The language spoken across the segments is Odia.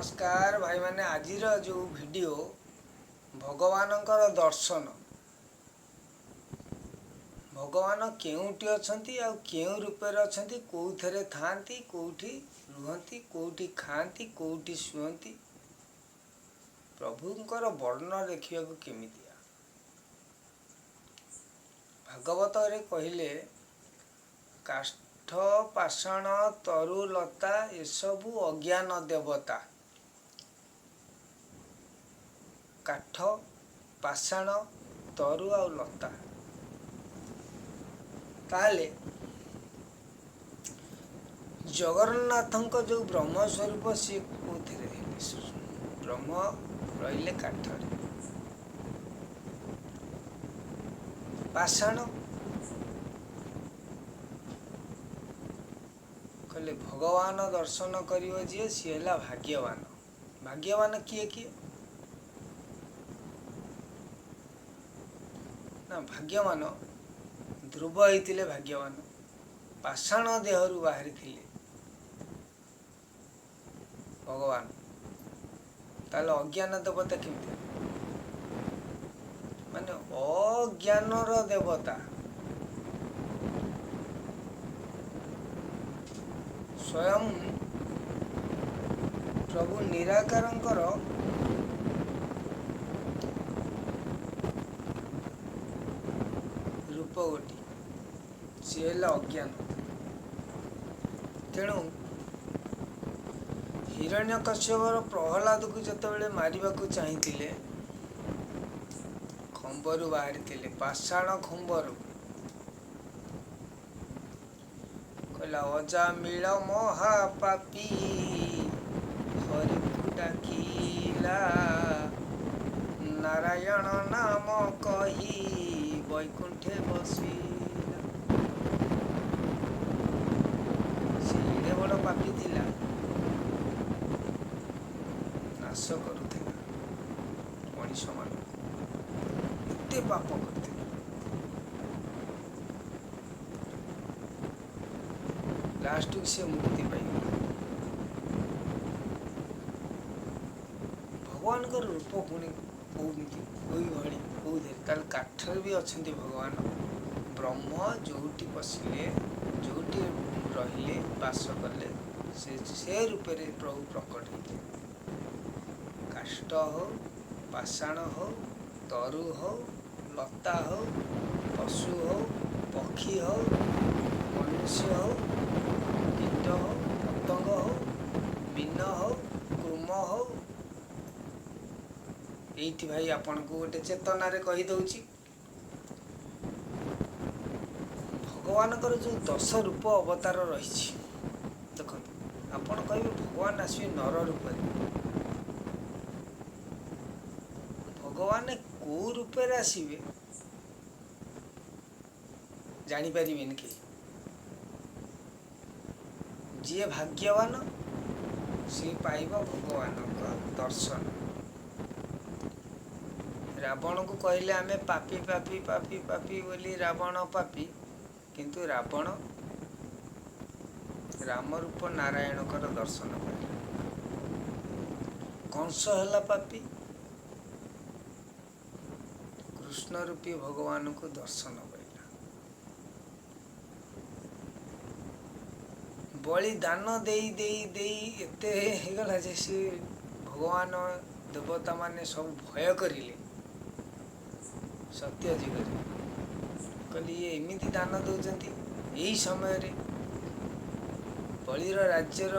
नमस्कार भाई माने आजिर जो वीडियो भगवानंकर दर्शन भगवान केउठी अछंती आ केउ रूप रे अछंती कोउथरे थांती कोउठी रुहंती कोउठी खांती कोउठी सुहंती प्रभुंकर वर्णन देखिया को केमितिया भागवत रे कहिले काष्ठ पाषाण तरु लता ए सबु अज्ञान देवता काठ पाषाण तरु आ लता ताले जगन्नाथ जो ब्रह्म स्वरूप सी कोथिरे ब्रह्म रहिले काठरे पाषाण कहले भगवान दर्शन करियो जे सी हला भाग्यवान भाग्यवान किए किए ना भाग्यवान ध्रुव होइतिले भाग्यवान पाषाण देहरु बाहरी थिले भगवान ताले अज्ञान देवता केमते माने अज्ञानर देवता स्वयं प्रभु निराकारंकर रूप गोटी सी है अज्ञान तेणु हिरण्यकश्यपर प्रहलाद को जिते मारिबा को चाहिए खंबरु बाहरी पाषाण खंबरु कहला अजामिल महापापी हरि को डाकिला नारायण नाम कही वैकुंठे बसिला से बड़ पापी थिला नाश करुथिला मनीष मान एते पाप करथिला लास्ट से मुक्ति पाई भगवान का रूप पुणी कोई भली कोई काठर भी अच्छा भगवान ब्रह्म जोटी पशिले जोटी रहिले बास कले से रूप में प्रभु प्रकट होते काष्ठ हो पाषाण हो तरु हो लता हो पशु हो पक्षी हो मनुष्य हो कीट हो पतंग हो बिन हो कृम हो ये भाई आपण को गोटे चेतना रे कही दउची भगवान जो 10 रूप अवतार रही देख आपण कहे भगवान आसवे नर रूप भगवान को रूप आसवे जानी पारिबेन के जी भाग्यवान सी पाइब भगवान का दर्शन रावण को कहले आमे पापी पापी पापी पापी बोली रावण पापी किंतु रावण राम रूप नारायण कर दर्शन पाइला कंस हला पापी कृष्ण रूपी भगवान को दर्शन पाइला बलि दान देई देई देई एते हेगला जे से भगवान देवता माने सब भय करिले सत्य जुग कहली ये एमती दान दौरान यही समय रे बलिर राज्यर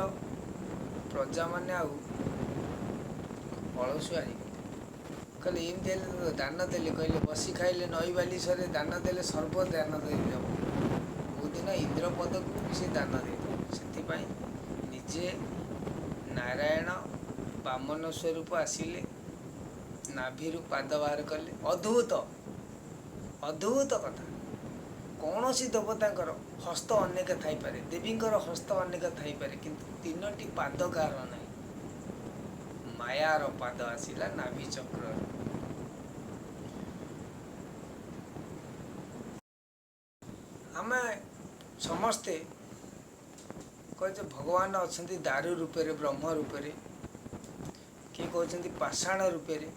प्रजा मैंने अलसुआ कहले एमती दान देले कहले बसी खाइले नई बालिशरे दान देले सर्व दान देदेव बहुत दिन इंद्रपद को भी से दान देदेव से निजे नारायण बामन स्वरूप आसिले नाभि पाद बाहर कले अद्भुत अद्भुत कथा कौन सी देवतांकर हस्त अनेक थाई पारे देवींकर हस्त अनेक थाई पारे किंतु तीनोटी पाद कार नहीं मायार पाद आसिला नाभि चक्र आम समस्ते कहे भगवान अच्छा दारू रूप ब्रह्म रूप କିଏ କହୁଛନ୍ତି ପାଷାଣ ରୂପରେ।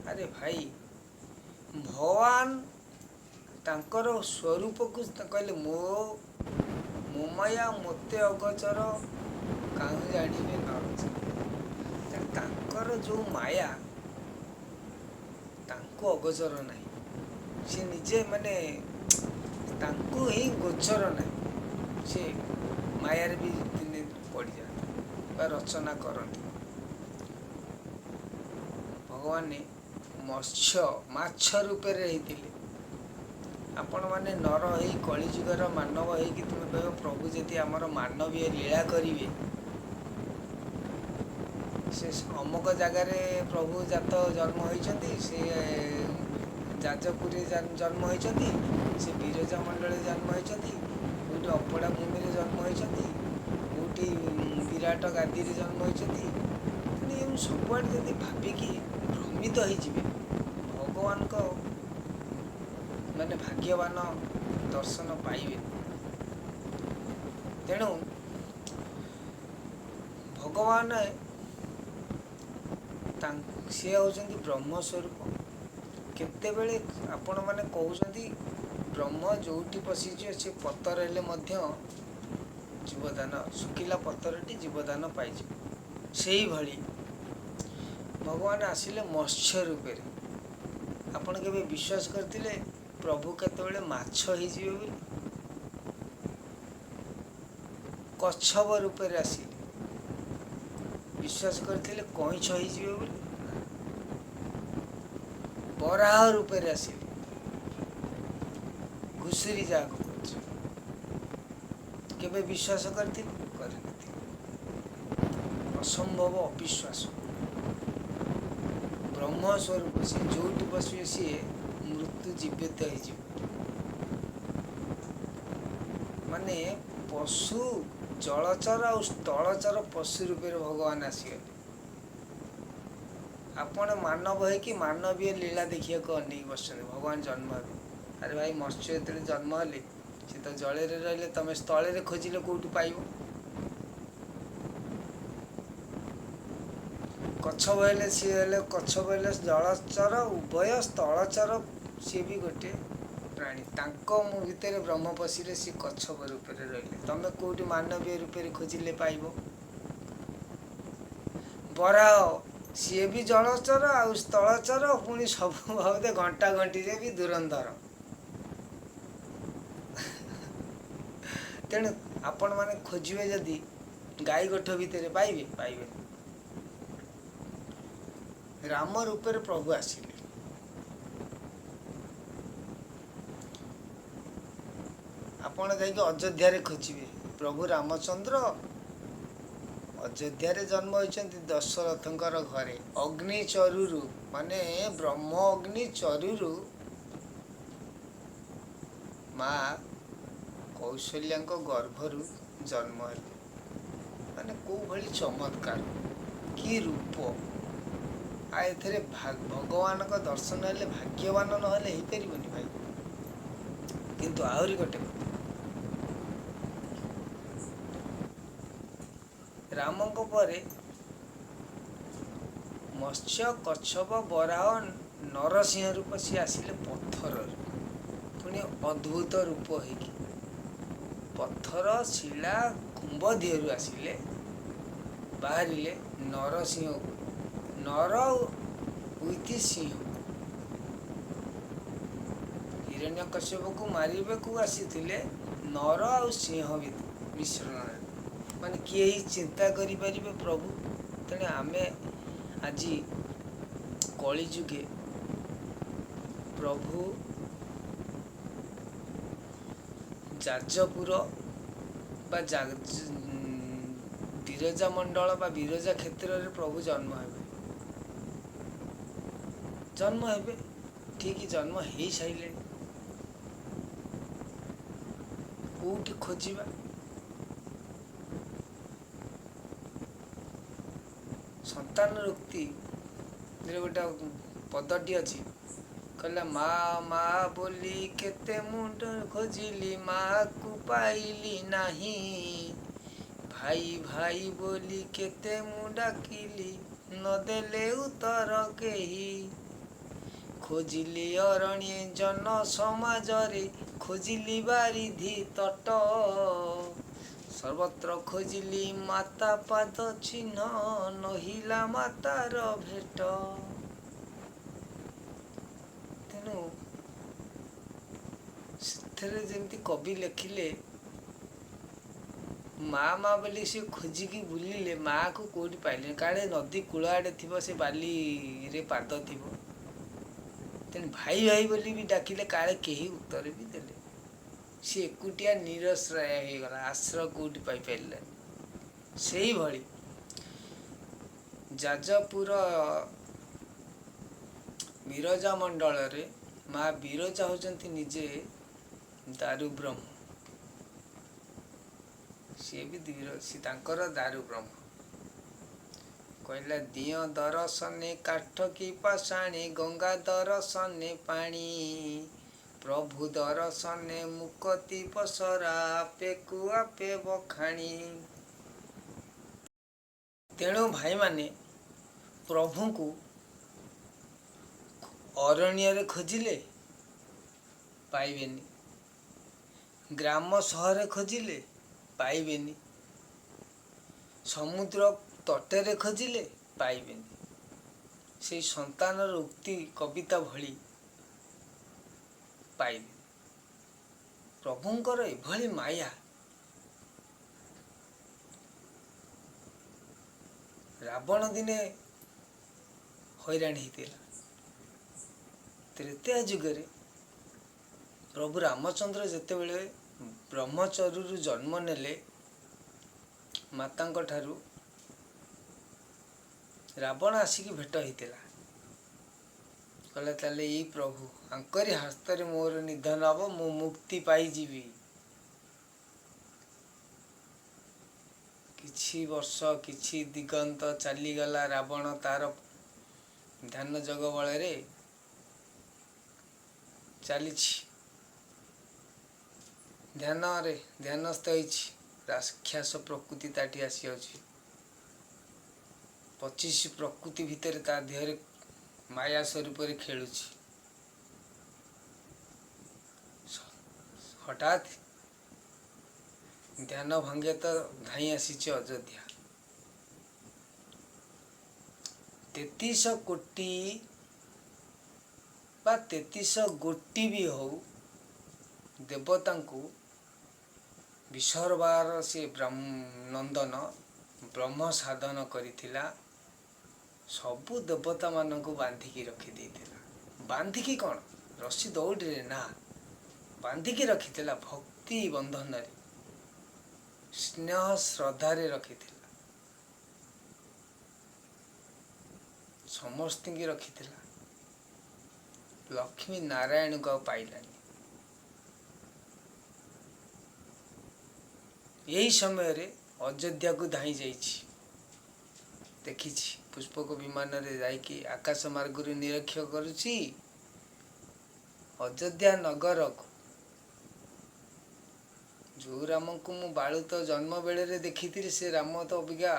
ଆରେ ଭାଇ, ଭଗବାନ ତାଙ୍କର ସ୍ୱରୂପକୁ କହିଲେ ମୋ ମାୟା ମୋତେ ଅଗୋଚର କାହୁଁ ଜାଣିବେ ନରଚର। ତାଙ୍କର ଯେଉଁ ମାୟା ତାଙ୍କୁ ଅଗୋଚର ନାହିଁ, ସେ ନିଜେ ତାଙ୍କୁ ହିଁ ଗୋଚର ନାହିଁ। ସେ ମାୟାରେ ବି ଦିନେ ପଡ଼ିଯାଆନ୍ତି ବା ରଚନା କରନ୍ତି। ଭଗବାନ ମାଛ ରୂପରେ ହେଇଥିଲେ। ଆପଣମାନେ ନର ହେଇ କଳିଯୁଗର ମାନବ ହେଇକି ତୁମେ କହିବ ପ୍ରଭୁ ଯଦି ଆମର ମାନବୀୟ ଲୀଳା କରିବେ, ସେ ଅମୁକ ଜାଗାରେ ପ୍ରଭୁ ଜନ୍ମ ହୋଇଛନ୍ତି, ସେ ଯାଜପୁରରେ ଜନ୍ମ ହୋଇଛନ୍ତି, ସେ ବିରଜା ମଣ୍ଡଳରେ ଜନ୍ମ ହୋଇଛନ୍ତି, କେଉଁଠି ଅପଡ଼ା ଭୂମିରେ ଜନ୍ମ ହୋଇଛନ୍ତି, କେଉଁଠି ବିରାଟ ଗାଦିରେ ଜନ୍ମ ହୋଇଛନ୍ତି। ତେଣୁ ଏମିତି ସବୁଆଡ଼େ ଯଦି ଭାବିକି ଭ୍ରମିତ ହେଇଯିବେ, ଭଗବାନଙ୍କ ଭାଗ୍ୟବାନ ଦର୍ଶନ ପାଇବେ। ତେଣୁ ଭଗବାନ ସିଏ ହେଉଛନ୍ତି ବ୍ରହ୍ମସ୍ୱରୂପ। କେତେବେଳେ ଆପଣମାନେ କହୁଛନ୍ତି ବ୍ରହ୍ମ ଯେଉଁଠି ପଶିଯିବ ସେ ପତର ହେଲେ ମଧ୍ୟ ଜୀବଦାନ, ଶୁଖିଲା ପତରଟି ଜୀବଦାନ ପାଇଯିବ। ସେଇଭଳି ଭଗବାନ ଆସିଲେ ମତ୍ସ୍ୟ ରୂପରେ। ଆପଣ କେବେ ବିଶ୍ୱାସ କରିଥିଲେ ପ୍ରଭୁ କେତେବେଳେ ମାଛ ହେଇଯିବେ ବୋଲି? କଚ୍ଛପ ରୂପରେ ଆସିଲେ। ବିଶ୍ୱାସ କରିଥିଲେ କଇଁଛ ହେଇଯିବେ ବୋଲି? ବରାହ ରୂପରେ ଆସିଲେ। ଘୁଷୁରୀ ଯାହାକୁ କହୁଛି, କେବେ ବିଶ୍ୱାସ କରିଥିଲେ? କରିନଥିଲେ। ଅସମ୍ଭବ, ଅବିଶ୍ୱାସ। ବ୍ରହ୍ମସ୍ୱରୂପ ସିଏ, ଯେଉଁଠି ବସିବେ ସିଏ ମୃତ୍ୟୁ ଜୀବିତ ହେଇଯିବ। ପଶୁ, ଜଳଚର ଆଉ ସ୍ଥଳଚର ପଶୁ ରୂପରେ ଭଗବାନ ଆସିଗଲେ। ଆପଣ ମାନବ ହେଇକି ମାନବୀୟ ଲୀଳା ଦେଖିବାକୁ ଅନେଇକି ବସିଛନ୍ତି, ଭଗବାନ ଜନ୍ମ ହେବେ। ଆରେ ଭାଇ, ମତ୍ସ୍ୟ ଯେତେବେଳେ ଜନ୍ମ ହେଲେ ସେ ତ ଜଳରେ ରହିଲେ, ତମେ ସ୍ଥଳରେ ଖୋଜିଲେ କେଉଁଠୁ ପାଇବ? କଚ୍ଛପ ହେଲେ ଜଳଚର, ଉଭୟ ସ୍ଥଳଚର, ସିଏ ବି ଗୋଟିଏ ପ୍ରାଣୀ। ତାଙ୍କ ଭିତରେ ବ୍ରହ୍ମ ପଶିଲେ ସିଏ କଚ୍ଛପ ରୂପରେ ରହିଲେ। ତମେ କେଉଁଠି ମାନବୀୟ ରୂପରେ ଖୋଜିଲେ ପାଇବ? ବରାହ, ସିଏ ବି ଜଳଚର ଆଉ ସ୍ଥଳଚର, ପୁଣି ସବୁ ଭାବରେ ଘଣ୍ଟା ଘଣ୍ଟିରେ ବି ଧୁରନ୍ଧର। ତେଣୁ ଆପଣମାନେ ଖୋଜିବେ ଯଦି ଗାଈ ଗୋଠ ଭିତରେ ପାଇବେ। ରାମ ରୂପରେ ପ୍ରଭୁ ଆସିଲେ। ଆପଣ ଯାଇକି ଅଯୋଧ୍ୟାରେ ଖୋଜିବେ, ପ୍ରଭୁ ରାମଚନ୍ଦ୍ର ଅଯୋଧ୍ୟାରେ ଜନ୍ମ ହୋଇଛନ୍ତି ଦଶରଥଙ୍କର ଘରେ। ଅଗ୍ନି ଚରୁରୁ, ବ୍ରହ୍ମ ଅଗ୍ନି ଚରୁରୁ ମା କୌଶଲ୍ୟାଙ୍କ ଗର୍ଭରୁ ଜନ୍ମ ହେଲେ। କେଉଁ ଭଳି ଚମତ୍କାର, କି ରୂପ! ଏଥିରେ ଭଗବାନଙ୍କ ଦର୍ଶନ ହେଲେ ଭାଗ୍ୟବାନ ନହେଲେ ହେଇପାରିବନି ଭାଇ। କିନ୍ତୁ ଆହୁରି ଗୋଟେ କଥା, ରାମଙ୍କ ପରେ ମତ୍ସ୍ୟ, କଚ୍ଛପ, ବରାହ, ନରସିଂହ ରୂପ ସିଏ ଆସିଲେ ପଥରରୁ। ପୁଣି ଅଦ୍ଭୁତ ରୂପ ହେଇକି ପଥର, ଶିଳା, କୁମ୍ଭ ଦିହରୁ ଆସିଲେ, ବାହାରିଲେ ନରସିଂହ। ନର ଉଇଥି ସିଂହ। ହିରଣ୍ୟକଶ୍ୟପକୁ ମାରିବାକୁ ଆସିଥିଲେ ନର ଆଉ ସିଂହ ମିଶ୍ରଣରେ। କିଏ ହିଁ ଚିନ୍ତା କରିପାରିବେ ପ୍ରଭୁ? ତେଣୁ ଆମେ ଆଜି କଳିଯୁଗେ ପ୍ରଭୁ ଯାଜପୁର ବା ବିରଜା ମଣ୍ଡଳ ବା ବିରଜା କ୍ଷେତ୍ରରେ ପ୍ରଭୁ ଜନ୍ମ ହେବେ। ଠିକ୍ ଜନ୍ମ ହେଇସାରିଲେଣି। କେଉଁଠି ଖୋଜିବା? ସନ୍ତାନ ରୂକ୍ତିରେ ଗୋଟେ ପଦଟି ଅଛି, କହିଲା ମା ମା ବୋଲି କେତେ ମୁଣ୍ଡ ଖୋଜିଲି, ମାକୁ ପାଇଲି ନାହିଁ। ଭାଇ ଭାଇ ବୋଲି କେତେ ମୁଁ ଡାକିଲି, ନଦେଲେ ଉତ୍ତର କେହି। ଖୋଜିଲି ଅରଣ୍ୟେ ଜନ ସମାଜରେ, ଖୋଜିଲି ବାରିଧି ତଟ। ସର୍ବତ୍ର ଖୋଜିଲି ମାତା ପାଦ ଚିହ୍ନ, ନହିଲା ମାତାର ଭେଟ। ତେଣୁ ସେଥିରେ ଯେମିତି କବି ଲେଖିଲେ, ମା ବୋଲି ସେ ଖୋଜିକି ବୁଲିଲେ, ମାଆକୁ କେଉଁଠି ପାଇଲେନି। କାଳେ ନଦୀ କୂଳ ଆଡ଼େ ଥିବ, ସେ ବାଲିରେ ପାଦ ଥିବ। ତେଣୁ ଭାଇ ଭାଇ ବୋଲି ବି ଡାକିଲେ କାଳେ କେହି ଉତ୍ତର ବି ଦେଲେ। ସେ ଏକୁଟିଆ ନିରଶ୍ରୟ ହେଇଗଲା, ଆଶ୍ରୟ କେଉଁଠି ପାଇପାରିଲାନି। ସେଇଭଳି ଯାଜପୁର ବିରଜା ମଣ୍ଡଳରେ ମା ବିରଜା ହେଉଛନ୍ତି ନିଜେ ଦାରୁ ବ୍ରହ୍ମ। ସିଏ ବି ସିଏ ତାଙ୍କର ଦାରୁ ବ୍ରହ୍ମ। କହିଲା ଦିଅଁ ଦରଶନେ କାଠ କି ପାଷାଣୀ, ଗଙ୍ଗା ଦରଶନେ ପାଣି। ପ୍ରଭୁ ଦରଶନେ ମୁକତି ପସରା, ଆପେକୁ ଆପେ ବଖାଣି। ତେଣୁ ଭାଇମାନେ ପ୍ରଭୁଙ୍କୁ ଅରଣ୍ୟରେ ଖୋଜିଲେ ପାଇବେନି, ଗ୍ରାମ ସହରରେ ଖୋଜିଲେ ପାଇବେନି, ସମୁଦ୍ର ତଟରେ ଖୋଜିଲେ ପାଇବେନି। ସେଇ ସନ୍ତାନର ଉକ୍ତି କବିତା ଭଳି ପାଇବେ। ପ୍ରଭୁଙ୍କର ଏଭଳି ମାୟା, ରାବଣ ଦିନେ ହଇରାଣ ହେଇଥିଲା। ତ୍ରେତୟା ଯୁଗରେ ପ୍ରଭୁ ରାମଚନ୍ଦ୍ର ଯେତେବେଳେ ବ୍ରହ୍ମଚର୍ୟରୁ ଜନ୍ମ ନେଲେ ମାତାଙ୍କ ଠାରୁ, ରାବଣ ଆସିକି ଭେଟ ହେଇଥିଲା। କହିଲା ତାହେଲେ ଏଇ ପ୍ରଭୁ, ଆଙ୍କରି ହସ୍ତରେ ମୋର ନିଧନ ହବ, ମୁଁ ମୁକ୍ତି ପାଇଯିବି। କିଛି ବର୍ଷ କିଛି ଦିଗନ୍ତ ଚାଲିଗଲା, ରାବଣ ତାର ଧ୍ୟାନ ଯୋଗ ବଳରେ ଚାଲିଛି, ଧ୍ୟାନସ୍ଥ ହେଇଛି। ରାକ୍ଷସ ପ୍ରକୃତି ତାଠି ଆସିଯାଉଛି। 25 ପ୍ରକୃତି ଭିତରେ ତା ଦେହରେ ମାୟା ସ୍ୱରୂପରେ ଖେଳୁଛି। ହଠାତ୍ ଧ୍ୟାନ ଭଙ୍ଗେ ତ ଧାଇଁ ଆସିଛି ଅଯୋଧ୍ୟା। 33 କୋଟି ବା 33 ଗୋଟି ବି ହଉ, ଦେବତାଙ୍କୁ ବିସର୍ବାର ସେ ନନ୍ଦନ ବ୍ରହ୍ମ ସାଧନ କରିଥିଲା। ସବୁ ଦେବତାମାନଙ୍କୁ ବାନ୍ଧିକି ରଖିଦେଇଥିଲା। ବାନ୍ଧିକି କ'ଣ ରସି ଦଉଡ଼ିରେ ନା, ବାନ୍ଧିକି ରଖିଥିଲା ଭକ୍ତି ବନ୍ଧନରେ, ସ୍ନେହ ଶ୍ରଦ୍ଧାରେ ରଖିଥିଲା। ସମସ୍ତିଙ୍କି ରଖିଥିଲା। ଲକ୍ଷ୍ମୀ ନାରାୟଣକୁ ଆଉ ପାଇଲାନି। ଏହି ସମୟରେ ଅଯୋଧ୍ୟାକୁ ଧାଇଁ ଯାଇଛି। ଦେଖିଛି, ପୁଷ୍ପକ ବିମାନରେ ଯାଇକି ଆକାଶ ମାର୍ଗରୁ ନିରୀକ୍ଷଣ କରୁଛି ଅଯୋଧ୍ୟା ନଗରକୁ। ଯେଉଁ ରାମଙ୍କୁ ମୁଁ ବାଳୁତ ଜନ୍ମ ବେଳରେ ଦେଖିଥିଲି, ସେ ରାମ ତ ଅବିକା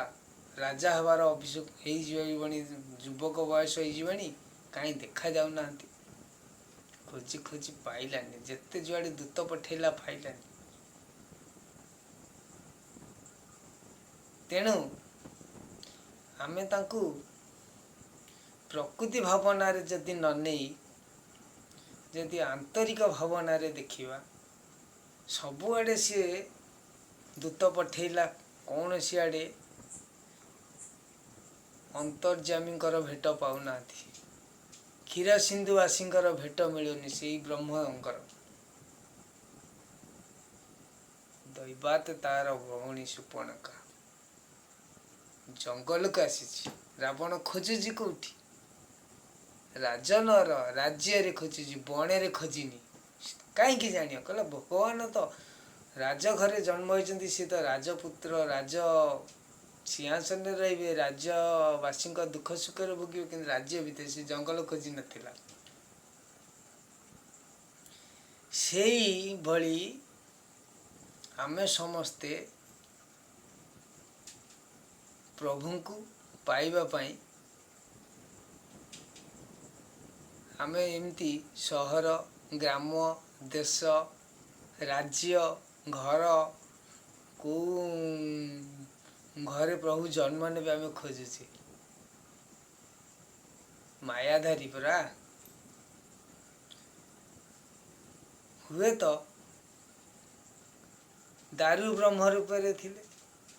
ରାଜା ହେବାର ଅଭିଷେକ ହେଇଯିବଣି, ଯୁବକ ବୟସ ହେଇଯିବଣି, କାହିଁ ଦେଖା ଯାଉନାହାନ୍ତି। ଖୋଜି ଖୋଜି ପାଇଲାନି, ଯେତେ ଯୁଆଡ଼େ ଦୂତ ପଠେଇଲା ପାଇଲାନି। ତେଣୁ ଆମେ ତାଙ୍କୁ ପ୍ରକୃତି ଭାବନାରେ ଯଦି ନ ନେଇ, ଯଦି ଆନ୍ତରିକ ଭାବନାରେ ଦେଖିବା, ସବୁଆଡ଼େ ସିଏ ଦୂତ ପଠେଇଲା, କୌଣସି ଆଡ଼େ ଅନ୍ତର୍ଯାମୀଙ୍କର ଭେଟ ପାଉନାହାନ୍ତି। କ୍ଷୀରସିନ୍ଧୁବାସୀଙ୍କର ଭେଟ ମିଳୁନି, ସେଇ ବ୍ରହ୍ମଙ୍କର। ଦୈବାତ ତାର ଭଉଣୀ ସୁପର୍ଣ୍ଣକା ଜଙ୍ଗଲକୁ ଆସିଛି। ରାବଣ ଖୋଜୁଛି କୋଉଠି? ରାଜନର ରାଜ୍ୟରେ ଖୋଜୁଛି, ବଣରେ ଖୋଜିନି। କାହିଁକି ଜାଣିବ? କହିଲା ଭଗବାନ ତ ରାଜଘରେ ଜନ୍ମ ହୋଇଛନ୍ତି, ସେ ତ ରାଜପୁତ୍ର, ରାଜ ସିଂହାସନରେ ରହିବେ, ରାଜ୍ୟବାସୀଙ୍କ ଦୁଃଖ ସୁଖରେ ଭୋଗିବେ, କିନ୍ତୁ ରାଜ୍ୟ ଭିତରେ ସେ ଜଙ୍ଗଲ ଖୋଜି ନଥିଲା। ସେଇଭଳି ଆମେ ସମସ୍ତେ ପ୍ରଭୁଙ୍କୁ ପାଇବା ପାଇଁ ଆମେ ଏମିତି ସହର, ଗ୍ରାମ, ଦେଶ, ରାଜ୍ୟ, ଘର, କେଉଁ ଘରେ ପ୍ରଭୁ ଜନ୍ମ ନେବେ ଆମେ ଖୋଜୁଛେ। ମାୟାଧାରୀ ପରା। ହୁଏତ ଦାରୁ ବ୍ରହ୍ମ ରୂପରେ ଥିଲେ,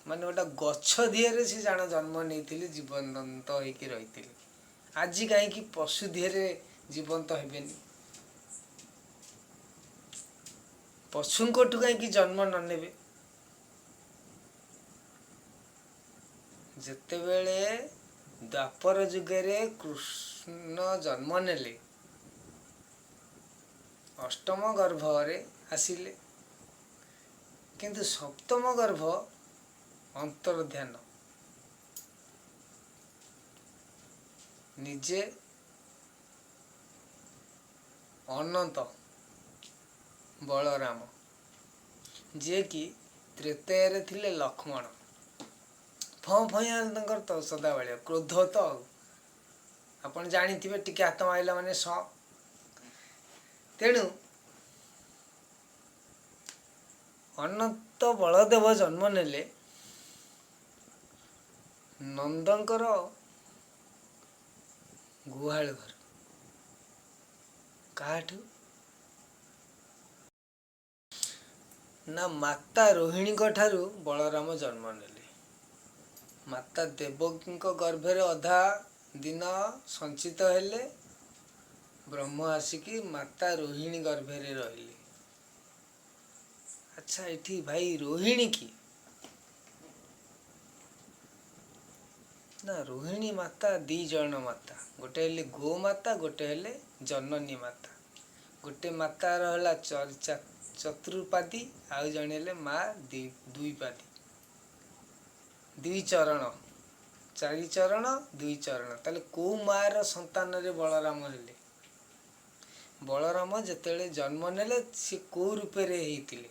ମାନେ ଗୋଟେ ଗଛ ଦିହରେ ସେ ଜାଣ ଜନ୍ମ ନେଇଥିଲେ, ଜୀବନ୍ତ ହେଇକି ରହିଥିଲେ। ଆଜି କାହିଁକି ପଶୁ ଦିହରେ ଜୀବନ୍ତ ହେବେନି? ପଶୁଙ୍କଠୁ କାହିଁକି ଜନ୍ମ ନ ନେବେ? ଯେତେବେଳେ ଦ୍ୱାପର ଯୁଗରେ କୃଷ୍ଣ ଜନ୍ମ ନେଲେ, ଅଷ୍ଟମ ଗର୍ଭରେ ଆସିଲେ, କିନ୍ତୁ ସପ୍ତମ ଗର୍ଭ ଅନ୍ତର୍ଧ୍ୟାନ, ନିଜେ ଅନନ୍ତ ବଳରାମ, ଯିଏକି ତ୍ରେତୟାରେ ଥିଲେ ଲକ୍ଷ୍ମଣ। ଫଇଆ ତାଙ୍କର ତ ସଦାବେଳେ କ୍ରୋଧ ତ ଆଉ ଆପଣ ଜାଣିଥିବେ, ଟିକେ ହାତ ମାରିଲା ମାନେ ତେଣୁ ଅନନ୍ତ ବଳଦେବ ଜନ୍ମ ନେଲେ ନନ୍ଦଙ୍କର ଗୁହାଳ ଘର। କାହାଠୁ? ନା ମାତା ରୋହିଣୀଙ୍କ ଠାରୁ ବଳରାମ ଜନ୍ମ ନେଲେ। ମାତା ଦେବକୀଙ୍କ ଗର୍ଭରେ ଅଧା ଦିନ ସଞ୍ଚିତ ହେଲେ, ବ୍ରହ୍ମ ଆସିକି ମାତା ରୋହିଣୀ ଗର୍ଭରେ ରହିଲେ। ଆଚ୍ଛା, ଏଠି ଭାଇ ରୋହିଣୀ କି? ନା, ରୋହିଣୀ ମାତା ଦି ଜଣ ମାତା, ଗୋଟେ ହେଲେ ଗୋମାତା, ଗୋଟେ ହେଲେ ଜନନୀ ମାତା। ଗୋଟେ ମାତାର ହେଲା ଚତୁର୍ପାଦୀ, ଆଉ ଜଣେ ହେଲେ ମା ଦୁଇପାଦୀ, ଦୁଇ ଚରଣ, ଚାରି ଚରଣ, ଦୁଇ ଚରଣ। ତାହେଲେ କୋଉ ମାର ସନ୍ତାନରେ ବଳରାମ ହେଲେ? ବଳରାମ ଯେତେବେଳେ ଜନ୍ମ ନେଲେ ସେ କୋଉ ରୂପରେ ହେଇଥିଲେ?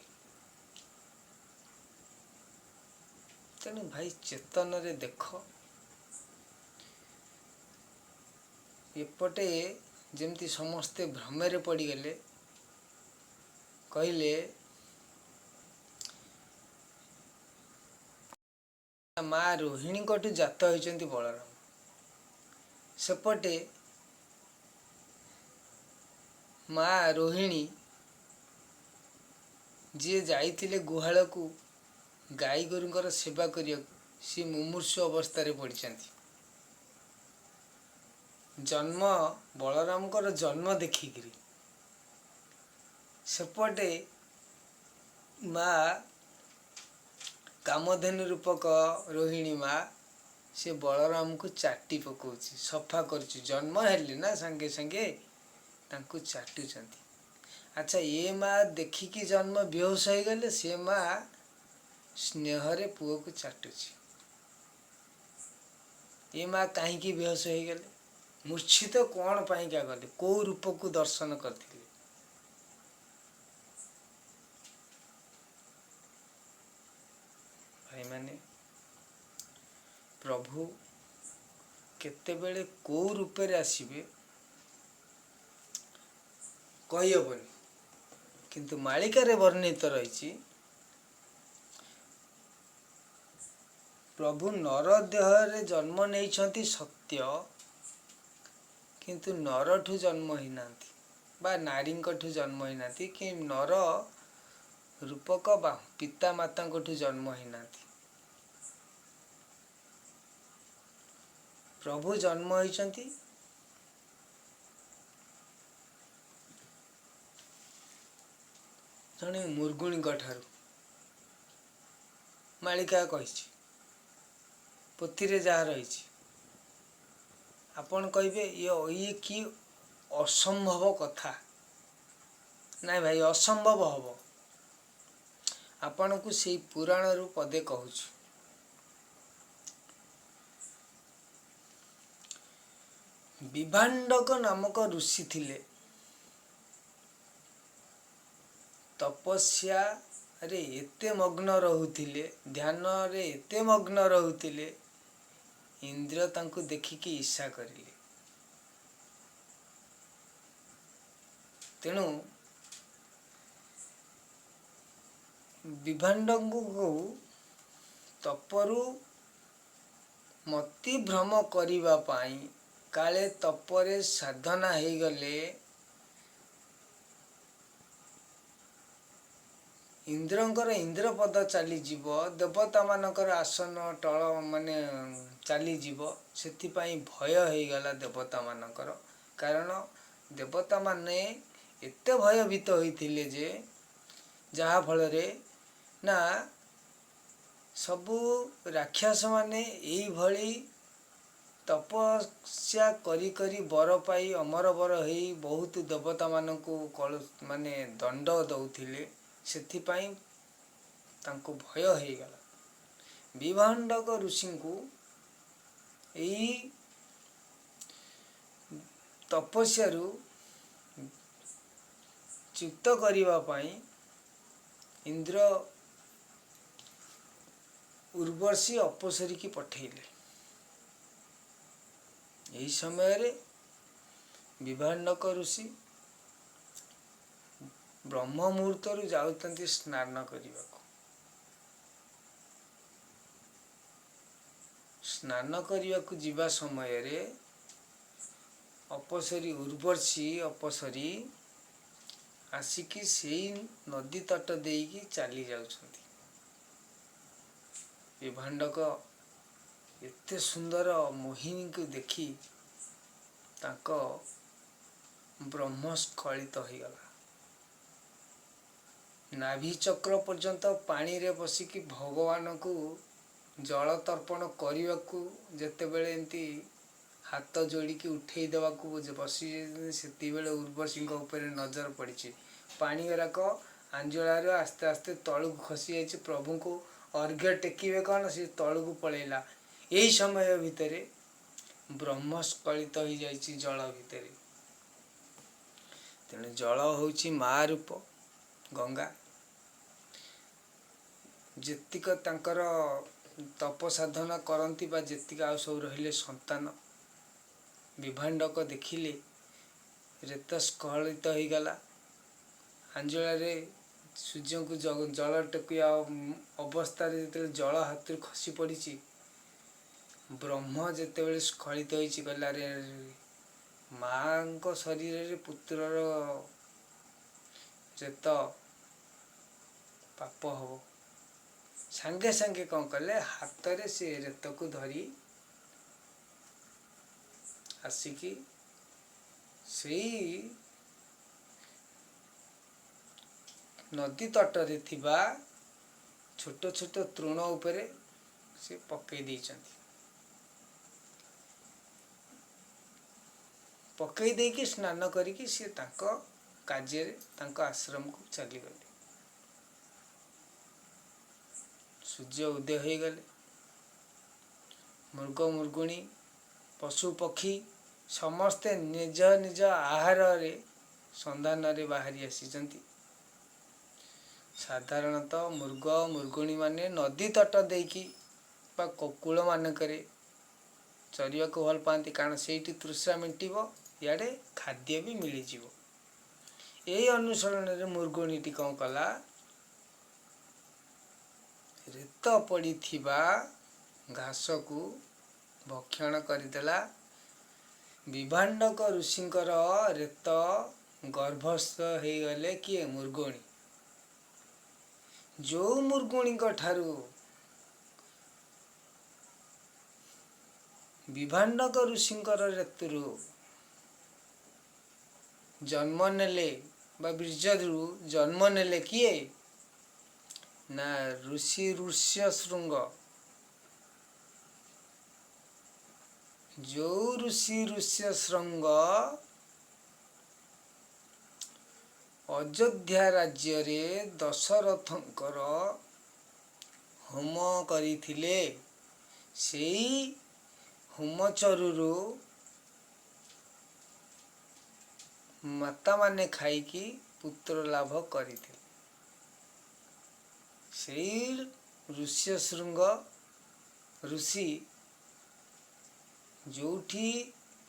ତେଣୁ ଭାଇ ଚେତନରେ ଦେଖ, ଏପଟେ ଯେମିତି ସମସ୍ତେ ଭ୍ରମରେ ପଡ଼ିଗଲେ, କହିଲେ ମା ରୋହିଣୀଙ୍କଠୁ ଜାତ ହୋଇଛନ୍ତି ବଳରାମ। ସେପଟେ ମା ରୋହିଣୀ ଯିଏ ଯାଇଥିଲେ ଗୁହାଳକୁ ଗାଈ ଗୋରୁଙ୍କର ସେବା କରିବାକୁ, ସିଏ ମୁମୂର୍ଷୁ ଅବସ୍ଥାରେ ପଡ଼ିଛନ୍ତି। ଜନ୍ମ ବଳରାମଙ୍କର ଜନ୍ମ ଦେଖିକିରି ସେପଟେ ମା କାମଧେନୁ ରୂପକ ରୋହିଣୀ ମା, ସେ ବଳରାମକୁ ଚାଟି ପକଉଛି, ସଫା କରୁଛି। ଜନ୍ମ ହେଲେ ନା ସାଙ୍ଗେ ସାଙ୍ଗେ ତାଙ୍କୁ ଚାଟୁଛନ୍ତି। ଆଚ୍ଛା, ଏ ମା ଦେଖିକି ଜନ୍ମ ବେହୋସ ହେଇଗଲେ, ସେ ମା ସ୍ନେହରେ ପୁଅକୁ ଚାଟୁଛି। ଏ ମା କାହିଁକି ବେହୋସ ହେଇଗଲେ? ମୂର୍ଚ୍ଛିତ କ'ଣ ପାଇଁକା ଗଲେ? କୋଉ ରୂପକୁ ଦର୍ଶନ କରିଥିଲେ? ଭାଇମାନେ, ପ୍ରଭୁ କେତେବେଳେ କୋଉ ରୂପରେ ଆସିବେ କହିହେବନି, କିନ୍ତୁ ମାଳିକାରେ ବର୍ଣ୍ଣିତ ରହିଛି, ପ୍ରଭୁ ନର ଦେହରେ ଜନ୍ମ ନେଇଛନ୍ତି ସତ୍ୟ, କିନ୍ତୁ ନରଠୁ ଜନ୍ମ ହେଇନାହାନ୍ତି, ବା ନାରୀଙ୍କଠୁ ଜନ୍ମ ହେଇନାହାନ୍ତି, କି ନର ରୂପକ ବା ପିତା ମାତାଙ୍କଠୁ ଜନ୍ମ ହେଇନାହାନ୍ତି। ପ୍ରଭୁ ଜନ୍ମ ହେଇଛନ୍ତି ଜଣେ ମୂର୍ଗୁଣୀଙ୍କ ଠାରୁ। ମାଳିକା କହିଛି, ପୋଥିରେ ଯାହା ରହିଛି। ଆପଣ କହିବେ ଇଏ କି ଅସମ୍ଭବ କଥା। ନାଇଁ ଭାଇ, ଅସମ୍ଭବ ହବ। ଆପଣଙ୍କୁ ସେଇ ପୁରାଣରୁ ପଦେ କହୁଛୁ। ବିଭାଣ୍ଡକ ନାମକ ଋଷି ଥିଲେ, ତପସ୍ୟାରେ ଏତେ ମଗ୍ନ ରହୁଥିଲେ, ଧ୍ୟାନରେ ଏତେ ମଗ୍ନ ରହୁଥିଲେ, ଇନ୍ଦ୍ର ତାଙ୍କୁ ଦେଖିକି ଈର୍ଷା କରିଲେ। ତେଣୁ ବିଭାଣ୍ଡଙ୍କୁ ତପରୁ ମତିଭ୍ରମ କରିବା ପାଇଁ, କାଳେ ତପରେ ସାଧନା ହେଇଗଲେ ଇନ୍ଦ୍ରଙ୍କର ଇନ୍ଦ୍ରପଦ ଚାଲିଯିବ, ଦେବତାମାନଙ୍କର ଆସନ ଟଳ ଚାଲିଯିବ। ସେଥିପାଇଁ ଭୟ ହେଇଗଲା ଦେବତାମାନଙ୍କର। କାରଣ ଦେବତାମାନେ ଏତେ ଭୟଭୀତ ହୋଇଥିଲେ ଯେ, ଯାହାଫଳରେ ନା ସବୁ ରାକ୍ଷସମାନେ ଏଇଭଳି ତପସ୍ୟା କରି କରି ବର ପାଇ ଅମର ବର ହେଇ ବହୁତ ଦେବତାମାନଙ୍କୁ ଦଣ୍ଡ ଦଉଥିଲେ। ସେଥିପାଇଁ ତାଙ୍କୁ ଭୟ ହେଇଗଲା। ବିଭାଣ୍ଡକ ଋଷିଙ୍କୁ ଏଇ ତପସ୍ୟାରୁ ଚ୍ୟୁତ କରିବା ପାଇଁ ଇନ୍ଦ୍ର ଉର୍ବଶୀ ଅପସରୀକି ପଠେଇଲେ। ଏହି ସମୟରେ ବିଭାଣ୍ଡକ ଋଷି ବ୍ରହ୍ମ ମୁହୂର୍ତ୍ତରୁ ଯାଉଛନ୍ତି ସ୍ନାନ କରିବାକୁ। ସ୍ନାନ କରିବାକୁ ଯିବା ସମୟରେ ଉର୍ବଶୀ ଅପସରୀ ଆସିକି ସେଇ ନଦୀ ତଟ ଦେଇକି ଚାଲି ଯାଉଛନ୍ତି। ବିଭାଣ୍ଡକ ଏତେ ସୁନ୍ଦର ମୋହିନୀଙ୍କୁ ଦେଖି ତାଙ୍କ ବ୍ରହ୍ମ ସ୍ଖଳିତ ହୋଇଗଲା। ନାଭି ଚକ୍ର ପର୍ଯ୍ୟନ୍ତ ପାଣିରେ ବସିକି ଭଗବାନଙ୍କୁ ଜଳ ତର୍ପଣ କରିବାକୁ ଯେତେବେଳେ ଏମିତି ହାତ ଯୋଡ଼ିକି ଉଠେଇ ଦେବାକୁ ବସି, ସେତିକିବେଳେ ଉର୍ବଶୀଙ୍କ ଉପରେ ନଜର ପଡ଼ିଛି। ପାଣି ଗୁଡ଼ାକ ଆଞ୍ଜୁଳାରେ ଆସ୍ତେ ଆସ୍ତେ ତଳକୁ ଖସି ଯାଇଛି। ପ୍ରଭୁଙ୍କୁ ଅର୍ଘ୍ୟ ଟେକିବେ କ'ଣ, ସେ ତଳକୁ ପଳେଇଲା। ଏହି ସମୟ ଭିତରେ ବ୍ରହ୍ମ ସ୍ଖଳିତ ହୋଇଯାଇଛି ଜଳ ଭିତରେ। ତେଣୁ ଜଳ ହେଉଛି ମା ରୂପ ଗଙ୍ଗା। ଯେତିକ ତାଙ୍କର ତପ ସାଧନା କରନ୍ତି ବା ଯେତିକ ଆଉ ସବୁ ରହିଲେ ସନ୍ତାନ, ବିଭାଣ୍ଡକ ଦେଖିଲେ ରେତ ସ୍ଖଳିତ ହୋଇଗଲା। ଆଞ୍ଜୁଳାରେ ସୂର୍ଯ୍ୟଙ୍କୁ ଜଳ ଟେକିବା ଅବସ୍ଥାରେ ଯେତେବେଳେ ଜଳ ହାତରୁ ଖସି ପଡ଼ିଛି, ବ୍ରହ୍ମ ଯେତେବେଳେ ସ୍ଖଳିତ ହୋଇଛି, କହିଲା ରେ ମାଙ୍କ ଶରୀରରେ ପୁତ୍ରର ରେତ ପାପ ହବ। ସାଙ୍ଗେ ସାଙ୍ଗେ କ'ଣ କଲେ, ହାତରେ ସେ ରେତକୁ ଧରି ଆସିକି ସେଇ ନଦୀ ତଟରେ ଥିବା ଛୋଟ ଛୋଟ ତୃଣ ଉପରେ ସେ ପକେଇ ଦେଇଛନ୍ତି। ପକେଇ ଦେଇକି ସ୍ନାନ କରିକି ସେ ତାଙ୍କ କାର୍ଯ୍ୟରେ, ତାଙ୍କ ଆଶ୍ରମକୁ ଚାଲିଗଲେ। ସୂର୍ଯ୍ୟ ଉଦୟ ହୋଇଗଲେ। ମୃଗ ମୃଗୁଣୀ, ପଶୁ ପକ୍ଷୀ ସମସ୍ତେ ନିଜ ନିଜ ଆହାରରେ ସନ୍ଧାନରେ ବାହାରି ଆସିଛନ୍ତି। ସାଧାରଣତଃ ମୃଗ ମୃଗୁଣୀମାନେ ନଦୀ ତଟ ଦେଇକି ବା କୂଳମାନଙ୍କରେ ଚରିବାକୁ ଭଲ ପାଆନ୍ତି। କାରଣ ସେଇଠି ତୃଷା ମେଣ୍ଟିବ, ଇଆଡ଼େ ଖାଦ୍ୟ ବି ମିଳିଯିବ। ଏହି ଅନୁସରଣରେ ମୃଗୁଣୀଟି କ'ଣ କଲା, ରେତ ପଡ଼ିଥିବା ଘାସକୁ ଭକ୍ଷଣ କରିଦେଲା। ବିଭାଣ୍ଡକ ଋଷିଙ୍କର ରେତ ଗର୍ଭସ୍ଥ ହେଇଗଲେ କିଏ? ମୃଗୁଣୀ। ଯେଉଁ ମୃଗୁଣୀଙ୍କ ଠାରୁ ବିଭାଣ୍ଡକ ଋଷିଙ୍କର ରେତରୁ ଜନ୍ମ ନେଲେ ବା ବୀର୍ଯ୍ୟରୁ ଜନ୍ମ ନେଲେ କିଏ? ନା ଋଷି ଋଷ୍ୟଶୃଙ୍ଗ। ଯେଉଁ ଋଷି ଋଷ୍ୟଶୃଙ୍ଗ ଅଯୋଧ୍ୟା ରାଜ୍ୟରେ ଦଶରଥଙ୍କର ହୋମ କରିଥିଲେ, ସେଇ ହୋମଚରୁରୁ ମାତାମାନେ ଖାଇକି ପୁତ୍ର ଲାଭ କରିଥିଲେ। ସେଇ ଋଷ୍ୟଶୃଙ୍ଗ ଋଷି ଯୋଉଠି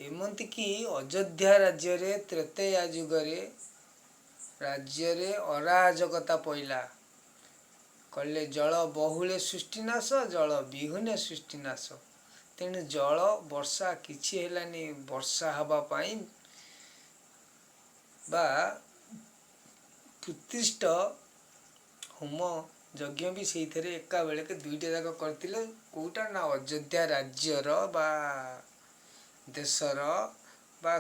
ଏମତିକି ଅଯୋଧ୍ୟା ରାଜ୍ୟରେ ତ୍ରେତେୟା ଯୁଗରେ ରାଜ୍ୟରେ ଅରାଜକତା ପଇଲା। କହିଲେ ଜଳ ବହୁଳେ ସୃଷ୍ଟିନାଶ, ଜଳ ବିହୁନେ ସୃଷ୍ଟିନାଶ। ତେଣୁ ଜଳ ବର୍ଷା କିଛି ହେଲାନି ବର୍ଷା ହେବା ପାଇଁ ବା ପ୍ରତିଷ୍ଠ ହୋମ ଯଜ୍ଞ ବି ସେଇଥିରେ ଏକା ବେଳକେ ଦୁଇଟା ଯାକ କରିଥିଲେ। କେଉଁଟା ନା ଅଯୋଧ୍ୟା ରାଜ୍ୟର ବା ଦେଶର ବା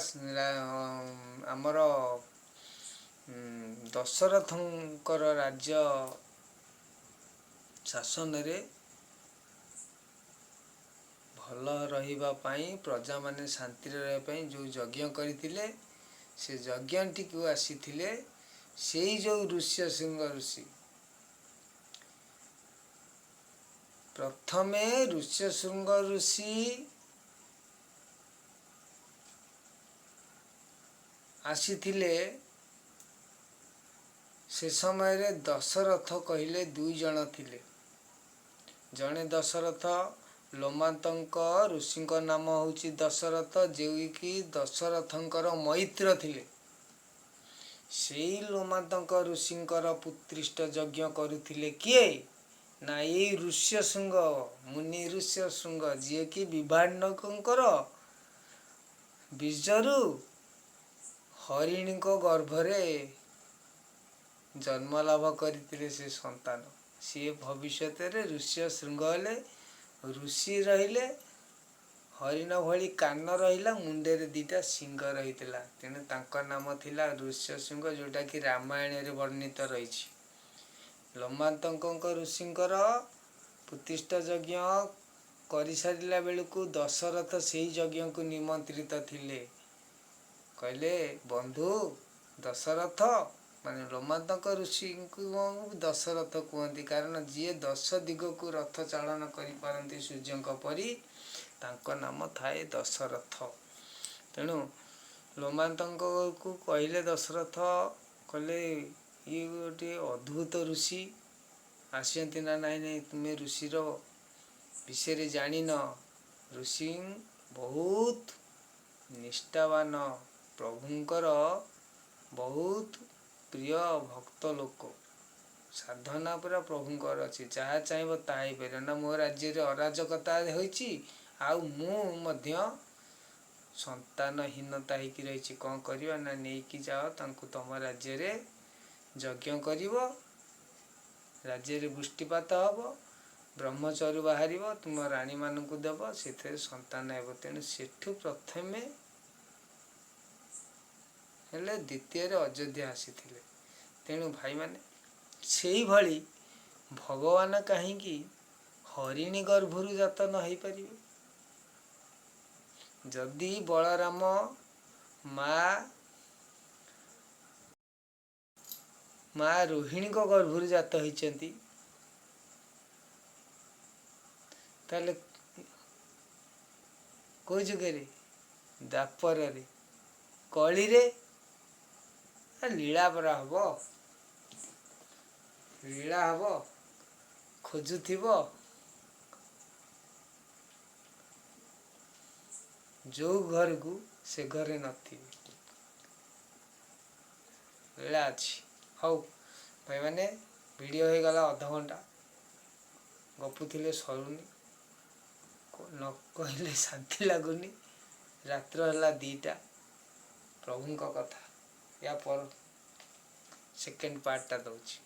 ଆମର ଦଶରଥଙ୍କର ରାଜ୍ୟ ଶାସନରେ ଭଲ ରହିବା ପାଇଁ, ପ୍ରଜାମାନେ ଶାନ୍ତିରେ ରହିବା ପାଇଁ ଯେଉଁ ଯଜ୍ଞ କରିଥିଲେ, ସେ ଯଜ୍ଞଟିକୁ ଆସିଥିଲେ ସେଇ ଯେଉଁ ଋଷ୍ୟଶୃଙ୍ଗ ଋଷି। ପ୍ରଥମେ ଋଷ୍ୟଶୃଙ୍ଗ ଋଷି ଆସିଥିଲେ। ସେ ସମୟରେ ଦଶରଥ କହିଲେ ଦୁଇ ଜଣ ଥିଲେ। ଜଣେ ଦଶରଥ, ଲୋମାନ୍ତଙ୍କ ଋଷିଙ୍କ ନାମ ହେଉଛି ଦଶରଥ, ଯେଉଁକି ଦଶରଥଙ୍କର ମୈତ୍ର ଥିଲେ। ସେଇ ଲୋମାନ୍ତଙ୍କ ଋଷିଙ୍କର ପୁତ୍ରିଷ୍ଟ ଯଜ୍ଞ କରୁଥିଲେ କିଏ ନା ଏଇ ଋଷ୍ୟଶୃଙ୍ଗ ମୁନି ଋଷ୍ୟଶୃଙ୍ଗ, ଯିଏକି ବିଭାଣ୍ଡକଙ୍କର ବୀଜରୁ ହରିଣୀଙ୍କ ଗର୍ଭରେ ଜନ୍ମ ଲାଭ କରିଥିଲେ ସେ ସନ୍ତାନ। ସିଏ ଭବିଷ୍ୟତରେ ଋଷ୍ୟଶୃଙ୍ଗ ହେଲେ। ଋଷି ରହିଲେ, ହରିଣ ଭଳି କାନ ରହିଲା, ମୁଣ୍ଡରେ ଦିଟା ଶିଙ୍ଗ ରହିଥିଲା। ତେଣୁ ତାଙ୍କ ନାମ ଥିଲା ଋଷ୍ୟଶୃଙ୍ଗ, ଯେଉଁଟାକି ରାମାୟଣରେ ବର୍ଣ୍ଣିତ ରହିଛି। ଲୋମାନ୍ତଙ୍କ ଋଷିଙ୍କର ପ୍ରତିଷ୍ଠା ଯଜ୍ଞ କରିସାରିଲା ବେଳକୁ ଦଶରଥ ସେହି ଯଜ୍ଞକୁ ନିମନ୍ତ୍ରିତ ଥିଲେ। କହିଲେ ବନ୍ଧୁ ଦଶରଥ, ମାନେ ଲୋମାନ୍ତଙ୍କ ଋଷିଙ୍କୁ ଦଶରଥ କୁହନ୍ତି, କାରଣ ଯିଏ 10 ଦିଗକୁ ରଥ ଚାଳନ କରିପାରନ୍ତି ସୂର୍ଯ୍ୟଙ୍କ ପରି, ତାଙ୍କ ନାମ ଥାଏ ଦଶରଥ। ତେଣୁ ଲୋମାନ୍ତଙ୍କୁ କହିଲେ ଦଶରଥ, କହିଲେ ଇଏ ଗୋଟିଏ ଅଦ୍ଭୁତ ଋଷି ଆସିଛନ୍ତି ନା ନାଇଁ ନାଇଁ ତୁମେ ଋଷିର ବିଷୟରେ ଜାଣିନ। ଋଷି ବହୁତ ନିଷ୍ଠାବାନ, ପ୍ରଭୁଙ୍କର ବହୁତ ପ୍ରିୟ ଭକ୍ତ ଲୋକ, ସାଧନା ପୁରା ପ୍ରଭୁଙ୍କର ଅଛି, ଯାହା ଚାହିଁବ ତାହା ହେଇପାରିବ ନା। ମୋ ରାଜ୍ୟରେ ଅରାଜକତା ହୋଇଛି, ଆଉ ମୁଁ ମଧ୍ୟ ସନ୍ତାନହୀନତା ହେଇକି ରହିଛି, କ'ଣ କରିବା ନା ନେଇକି ଯାଅ ତାଙ୍କୁ ତମ ରାଜ୍ୟରେ ଯଜ୍ଞ କରିବ, ରାଜ୍ୟରେ ବୃଷ୍ଟିପାତ ହେବ, ବ୍ରହ୍ମଚରୁ ବାହାରିବ, ତୁମ ରାଣୀମାନଙ୍କୁ ଦେବ, ସେଥିରେ ସନ୍ତାନ ହେବ। ତେଣୁ ସେଠୁ ପ୍ରଥମେ ହେଲେ, ଦ୍ୱିତୀୟରେ ଅଯୋଧ୍ୟା ଆସିଥିଲେ। ତେଣୁ ଭାଇମାନେ, ସେଇଭଳି ଭଗବାନ କାହିଁକି ହରିଣୀ ଗର୍ଭରୁ ଜାତ ନ ହେଇପାରିବେ? ଯଦି ବଳରାମ ମା ରୋହିଣୀଙ୍କ ଗର୍ଭରୁ ଜାତ ହେଇଛନ୍ତି, ତାହେଲେ କୋଉ ଯୁଗରେ? ଦ୍ୱାପରରେ। କଳିରେ ଲୀଳା ପରା ହବ, ଲୀଳା ହବ, ଖୋଜୁଥିବ ଯୋଉ ଘରକୁ, ସେ ଘରେ ନଥିବେ, ଲୀଳା ଅଛି। ହଉ ଭାଇମାନେ, ଭିଡ଼ିଓ ହେଇଗଲା ଅଧଘଣ୍ଟା, ଗପୁଥିଲେ ସରୁନି, ନ କହିଲେ ଶାନ୍ତି ଲାଗୁନି। ରାତ୍ର ହେଲା 2ଟା, ପ୍ରଭୁଙ୍କ କଥା ୟା ପର ସେକେଣ୍ଡ ପାର୍ଟଟା ଦେଉଛି।